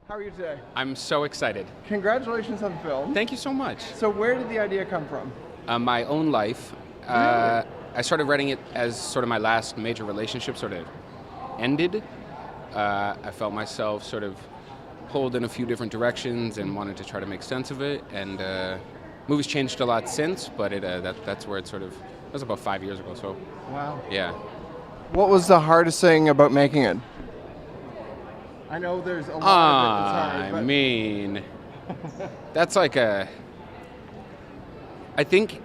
How are you today? I'm so excited. Congratulations on the film. Thank you so much. So where did the idea come from? My own life. Really? I started writing it as sort of my last major relationship sort of ended. I felt myself sort of pulled in a few different directions and wanted to try to make sense of it. And movies changed a lot since, but that's where it sort of, that was about 5 years ago, so. Wow. Yeah. What was the hardest thing about making it? I know there's a lot of it that's hard, but... I mean, that's like I think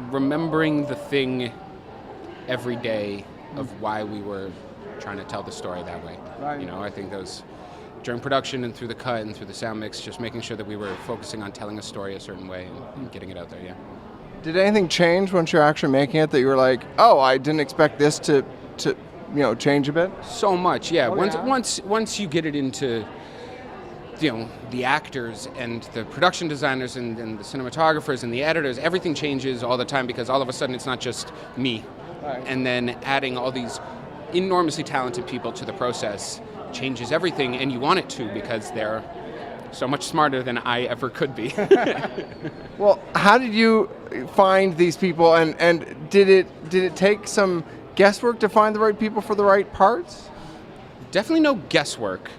remembering the thing every day of why we were trying to tell the story that way. Right. You know, I think that was during production and through the cut and through the sound mix, just making sure that we were focusing on telling a story a certain way and getting it out there, yeah. Did anything change once you're actually making it that you were like, oh, I didn't expect this to change a bit? So much, yeah. Oh, Once you get it into, the actors and the production designers and the cinematographers and the editors, everything changes all the time because all of a sudden it's not just me. Right. And then adding all these enormously talented people to the process changes everything, and you want it to because they're so much smarter than I ever could be. Well, how did you find these people, and did it take some guesswork to find the right people for the right parts? Definitely no guesswork.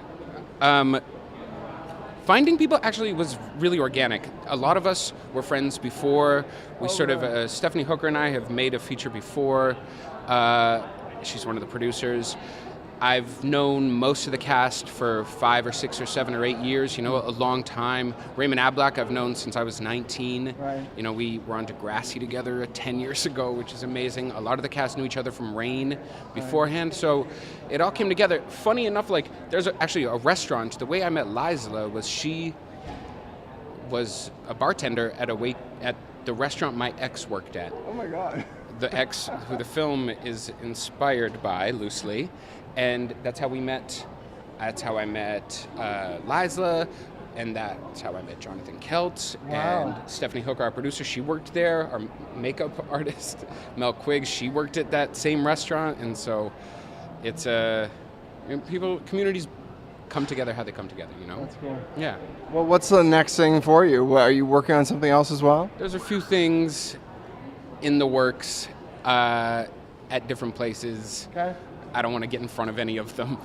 Finding people actually was really organic. A lot of us were friends before. We Stephanie Hooker and I have made a feature before. She's one of the producers. I've known most of the cast for 5 or 6 or 7 or 8 years, a long time. Raymond Ablack I've known since I was 19. Right. We were on Degrassi together 10 years ago, which is amazing. A lot of the cast knew each other from Rain beforehand, so it all came together. Funny enough, there's actually a restaurant. The way I met Liza was she was a bartender at the restaurant my ex worked at. Oh my God. The ex who the film is inspired by, loosely. And that's how we met. That's how I met Liza, and that's how I met Jonathan Kelt. Wow. And Stephanie Hooker, our producer, she worked there. Our makeup artist, Mel Quigg, she worked at that same restaurant. And so it's communities come together how they come together, That's cool. Yeah. Well, what's the next thing for you? Are you working on something else as well? There's a few things in the works at different places. Okay. I don't want to get in front of any of them,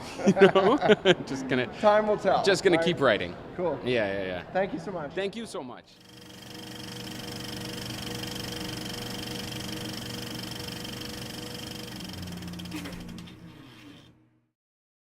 Just gonna Time will tell. Just gonna right? keep writing. Cool. Yeah. Thank you so much. Thank you so much.